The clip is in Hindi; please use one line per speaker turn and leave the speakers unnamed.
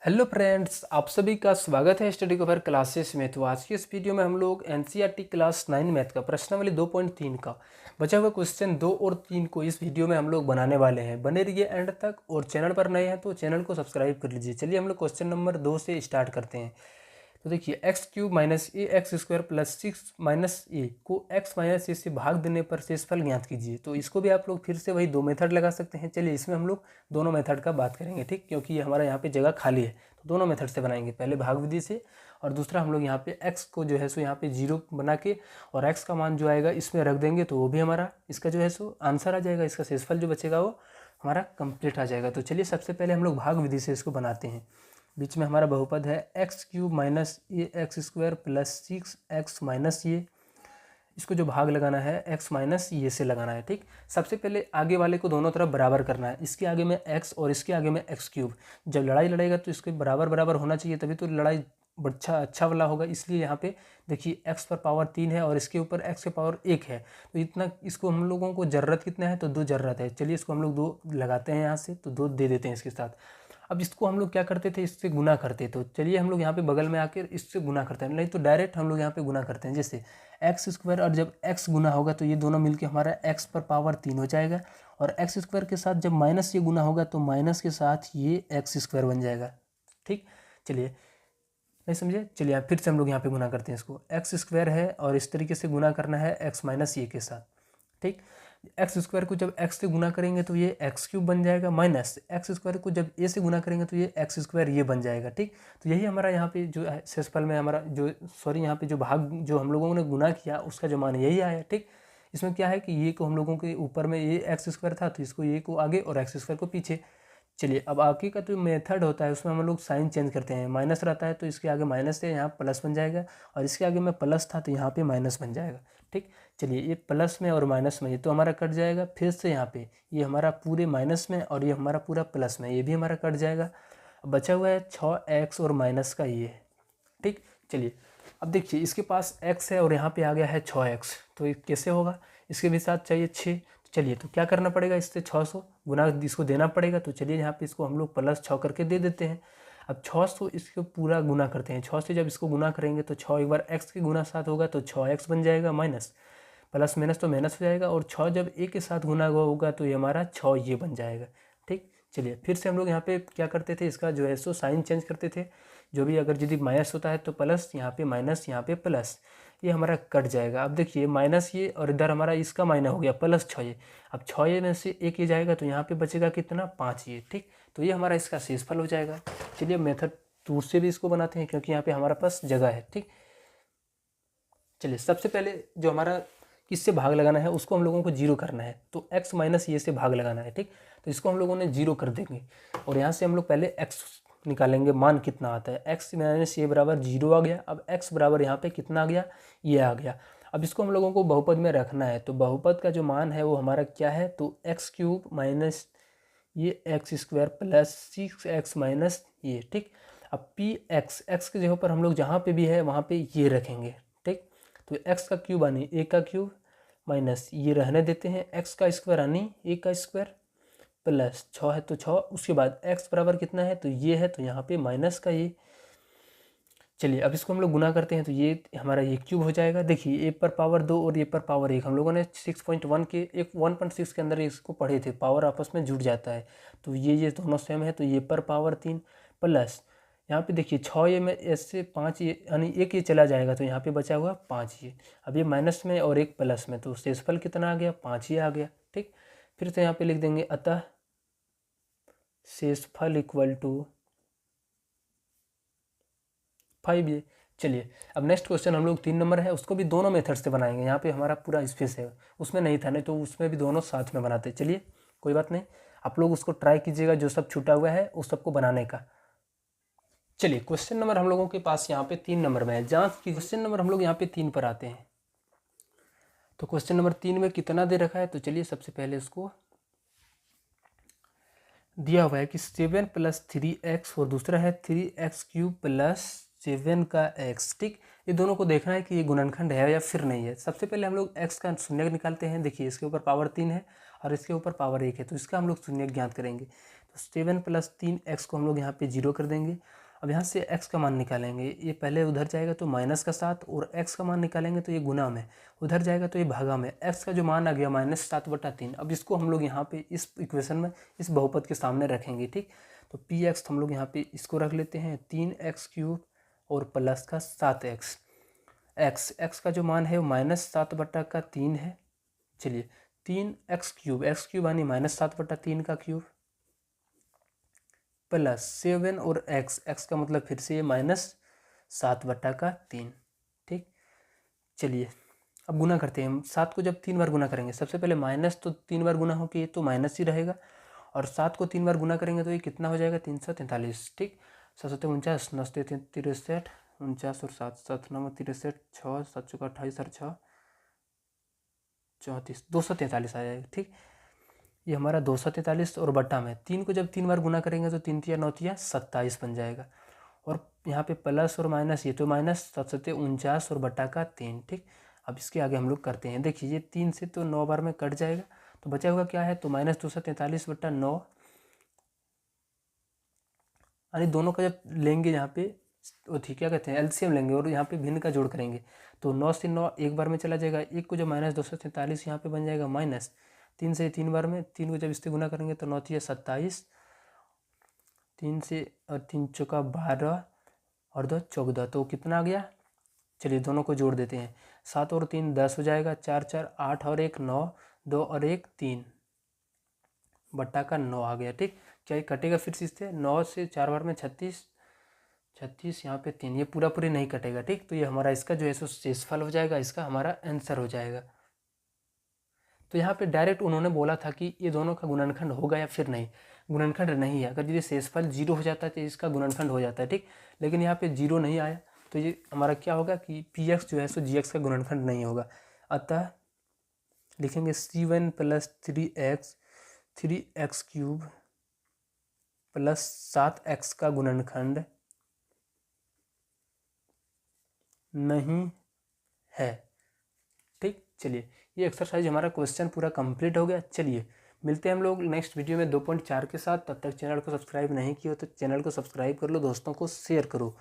हेलो फ्रेंड्स, आप सभी का स्वागत है स्टडी कवर क्लासेस में। तो आज की इस वीडियो में हम लोग एनसीईआरटी क्लास 9 मैथ का प्रश्नावली 2.3 का बचा हुआ क्वेश्चन 2 और 3 को इस वीडियो में हम लोग बनाने वाले हैं। बने रहिए एंड तक और चैनल पर नए हैं तो चैनल को सब्सक्राइब कर लीजिए। चलिए हम लोग क्वेश्चन नंबर 2 से स्टार्ट करते हैं। तो देखिए x cube minus a x square plus 6 minus ए को एक्स माइनस ए से भाग देने पर शेषफल ज्ञात कीजिए। तो इसको भी आप लोग फिर से वही दो मेथड लगा सकते हैं। चलिए इसमें हम लोग दोनों मेथड का बात करेंगे, ठीक, क्योंकि ये हमारा यहाँ पे जगह खाली है। तो दोनों मेथड से बनाएंगे, पहले भाग विधि से और दूसरा हम लोग यहाँ पे एक्स को जो है सो यहाँ पे जीरो बना के और एक्स का मान जो आएगा इसमें रख देंगे तो वो भी हमारा इसका जो है सो आंसर आ जाएगा। इसका शेषफल जो बचेगा वो हमारा कंप्लीट आ जाएगा। तो चलिए सबसे पहले हम लोग भाग विधि से इसको बनाते हैं। बीच में हमारा बहुपद है x cube minus a x square plus 6x माइनस ये। इसको जो भाग लगाना है x माइनस ये से लगाना है, ठीक। सबसे पहले आगे वाले को दोनों तरफ बराबर करना है। इसके आगे में x और इसके आगे में एक्स क्यूब। जब लड़ाई लड़ेगा तो इसके बराबर बराबर होना चाहिए, तभी तो लड़ाई अच्छा वाला होगा। इसलिए यहाँ पे देखिए x पर पावर 3 है और इसके ऊपर x के पावर 1 है। तो इतना इसको हम लोगों को ज़रूरत कितना है, तो 2 ज़रूरत है। चलिए इसको हम लोग 2 लगाते हैं यहाँ से, तो 2 दे देते हैं इसके साथ। अब इसको हम लोग क्या करते थे, इससे गुना करते। तो चलिए हम लोग यहाँ पे बगल में आकर इससे गुना करते हैं, नहीं तो डायरेक्ट हम लोग यहाँ पे गुना करते हैं। जैसे एक्स स्क्वायर और जब एक्स गुना होगा तो ये दोनों मिलके हमारा एक्स पर पावर 3 हो जाएगा, और एक्स स्क्वायर के साथ जब माइनस ये गुना होगा तो माइनस के साथ ये एक्स स्क्वायर बन जाएगा, ठीक। चलिए नहीं समझे, चलिए आप फिर से हम लोग यहाँ पे गुना करते हैं। इसको एक्स स्क्वायर है और इस तरीके से गुना करना है एक्स माइनस ये के साथ, ठीक। एक्स स्क्वायर को जब एक्स से गुना करेंगे तो ये एक्स क्यूब बन जाएगा, माइनस एक्स स्क्वायर को जब ए से गुना करेंगे तो ये एक्स स्क्वायर ये बन जाएगा, ठीक। तो यही हमारा यहाँ पे जो है शेषफल में हमारा जो यहाँ पे जो भाग जो हम लोगों ने गुना किया उसका जो मान यही आया, ठीक। इसमें क्या है कि ये को हम लोगों के ऊपर में ये एक्स स्क्वायर था तो इसको ये को आगे और एक्स स्क्वायर को पीछे। चलिए अब आगे का जो मेथड होता है उसमें हम लोग साइन चेंज करते हैं। माइनस रहता है तो इसके आगे माइनस है, यहाँ प्लस बन जाएगा, और इसके आगे में प्लस था तो यहाँ पे माइनस बन जाएगा, ठीक। चलिए ये प्लस में और माइनस में ये तो हमारा कट जाएगा। फिर से यहाँ पे ये हमारा पूरे माइनस में और ये हमारा पूरा प्लस में, ये भी हमारा कट जाएगा। अब बचा हुआ है 6x और माइनस का ये, ठीक। चलिए अब देखिए इसके पास x है और यहाँ पे आ गया है 6x, तो ये कैसे होगा, इसके भी साथ चाहिए 6। चलिए तो क्या करना पड़ेगा, इससे 600 गुना इसको देना पड़ेगा। तो चलिए यहाँ पे इसको हम लोग प्लस 6 करके दे देते हैं। अब 600 इसको पूरा गुना करते हैं। 6 से जब इसको गुना करेंगे तो 6 एक बार x के गुना साथ होगा तो 6x बन जाएगा, माइनस प्लस माइनस तो माइनस हो जाएगा, और 6 जब a के साथ गुना होगा तो ये हमारा 6 ये बन जाएगा, ठीक। चलिए फिर से हम लोग यहाँ पे क्या करते थे, इसका जो है सो साइन चेंज करते थे। जो भी अगर यदि माइनस होता है तो प्लस, यहाँ पे माइनस, यहाँ पे प्लस, ये हमारा कट जाएगा। अब देखिए माइनस ये और इधर हमारा इसका माइनस हो गया प्लस 6 ये। अब 6 ये में से एक ये जाएगा तो यहाँ पे बचेगा कितना, 5 ये, ठीक। तो ये हमारा इसका शेषफल हो जाएगा। चलिए मेथड टूर से भी इसको बनाते हैं क्योंकि यहाँ पे हमारे पास जगह है, ठीक। चलिए सबसे पहले जो हमारा किससे भाग लगाना है उसको हम लोगों को जीरो करना है, तो x माइनस ये से भाग लगाना है, ठीक। तो इसको हम लोगों ने जीरो कर देंगे और यहाँ से हम लोग पहले x निकालेंगे, मान कितना आता है, x माइनस ये बराबर 0 आ गया। अब x बराबर यहाँ पे कितना आ गया, ये आ गया। अब इसको हम लोगों को बहुपद में रखना है, तो बहुपद का जो मान है वो हमारा क्या है, तो एक्स क्यूब माइनस ये एक्स स्क्वायर प्लस 6x माइनस ये, ठीक। अब पी एक्स के जगह पर हम लोग जहाँ पे भी है वहाँ पे ये रखेंगे, ठीक। तो x का क्यूब आनी a का क्यूब माइनस ये रहने देते हैं, x का स्क्वायर आनी a का स्क्वायर प्लस 6 है तो 6, उसके बाद x बराबर कितना है, तो ये है, तो यहाँ पे माइनस का ये। चलिए अब इसको हम लोग गुना करते हैं तो ये हमारा ये क्यूब हो जाएगा। देखिए a पर पावर 2 और a पर पावर 1 हम लोगों ने 6.1 के 1.6 के अंदर इसको पढ़े थे, पावर आपस में जुड़ जाता है। तो ये दोनों सेम है, तो ये पर पावर 3 प्लस यहाँ पे देखिए 6 ये में ऐसे 5 ये यानी एक ये चला जाएगा तो यहाँ पे बचा हुआ 5 ये। अब ये माइनस में और एक प्लस में, तो शेषफल कितना आ गया, 5 ये आ गया, ठीक। फिर से यहाँ पे लिख देंगे अतः शेषफल इक्वल टू 5 ये। चलिए अब नेक्स्ट क्वेश्चन हम लोग 3 नंबर है, उसको भी दोनों मेथड से बनाएंगे। यहाँ पे हमारा पूरा स्पेस है, उसमें नहीं था, नहीं तो उसमें भी दोनों साथ में बनाते। चलिए कोई बात नहीं, आप लोग उसको ट्राई कीजिएगा जो सब छूटा हुआ है उस सबको बनाने का। चलिए क्वेश्चन नंबर हम लोगों के पास यहाँ पे 3 नंबर में है, जांच की क्वेश्चन नंबर हम लोग यहाँ पे 3 पर आते हैं। तो क्वेश्चन नंबर 3 में कितना दे रखा है, तो चलिए सबसे पहले उसको दिया हुआ है कि 7 प्लस 3x और दूसरा है 3x क्यूब प्लस 7 का x, ठीक। ये दोनों को देखना है कि ये गुणनखंड है या फिर नहीं है। सबसे पहले हम लोग x का शून्य निकालते हैं। देखिए इसके ऊपर पावर 3 है और इसके ऊपर पावर 1 है, तो इसका हम लोग शून्य ज्ञात करेंगे। तो तो 7 + 3x को हम लोग यहाँ पे 0 कर देंगे। अब यहाँ से x का मान निकालेंगे, ये पहले उधर जाएगा तो -7 और x का मान निकालेंगे तो ये गुना में, उधर जाएगा तो ये भागा में। x का जो मान आ गया -7/3। अब इसको हम लोग यहाँ पे इस इक्वेशन में इस बहुपद के सामने रखेंगे, ठीक। तो px हम लोग यहाँ पे इसको रख लेते हैं 3x³ और प्लस का 7x। x का जो मान है वो -7/3 है। चलिए 3x³ x³ यानी -7/3 का क्यूब प्लस 7 और x का मतलब फिर से ये -7/3, ठीक। चलिए अब गुना करते हैं हम। 7 को जब 3 बार गुना करेंगे, सबसे पहले माइनस तो 3 बार गुना हो के ये तो माइनस ही रहेगा, और 7 को 3 बार गुना करेंगे तो ये कितना हो जाएगा 343, ठीक। 7 49 9 63 49 और 7 7 9 63 6 7 चौका 28 और 6 34 243 आ जाएगा, ठीक। ये हमारा 243 और बट्टा में 3 को जब 3 बार गुना करेंगे तो 3 तिया 9 तिया 27 बन जाएगा। और यहाँ पे प्लस और माइनस, ये तो माइनस 7 7 49 और बट्टा का 3, ठीक। अब इसके आगे हम लोग करते हैं। देखिए ये 3 से तो 9 बार में कट जाएगा, तो बचा हुआ क्या है तो -243/9, यानी दोनों का जब लेंगे यहाँ पे वो ठीक क्या कहते हैं एलसीएम लेंगे और यहाँ पे भिन्न का जोड़ करेंगे तो 9 से 9 एक बार में चला जाएगा, एक को जब -243 यहाँ पे बन जाएगा माइनस 3 से 3 बार में, 3 को जब इससे गुना करेंगे तो 9 तिया 27, 3 से और 3 चौका 12 और 2 14, तो कितना आ गया। चलिए दोनों को जोड़ देते हैं, 7 और 3 10 हो जाएगा, 4 4 8 और 1 9, 2 और 1 3 बट्टा का 9 आ गया, ठीक। क्या ये कटेगा फिर से इससे 9 से 4 बार में 36 36 यहाँ पे 3, ये पूरा पूरी नहीं कटेगा, ठीक। तो ये हमारा इसका जो है सो शेषफल हो जाएगा, इसका हमारा आंसर हो जाएगा। तो यहाँ पे डायरेक्ट उन्होंने बोला था कि ये दोनों का गुणनखंड होगा या फिर नहीं, गुणनखंड नहीं है। अगर ये शेषफल 0 हो जाता है तो इसका गुणनखंड हो जाता है, ठीक। लेकिन यहाँ पे 0 नहीं आया तो ये हमारा क्या होगा कि px जो है सो gx का गुणनखंड नहीं होगा। अतः लिखेंगे c1 + 3x³ प्लस 7x का गुणनखंड नहीं है, ठीक। चलिए ये एक्सरसाइज हमारा क्वेश्चन पूरा कंप्लीट हो गया। चलिए मिलते हैं हम लोग नेक्स्ट वीडियो में 2.4 के साथ। तब तक चैनल को सब्सक्राइब नहीं किया तो चैनल को सब्सक्राइब कर लो, दोस्तों को शेयर करो।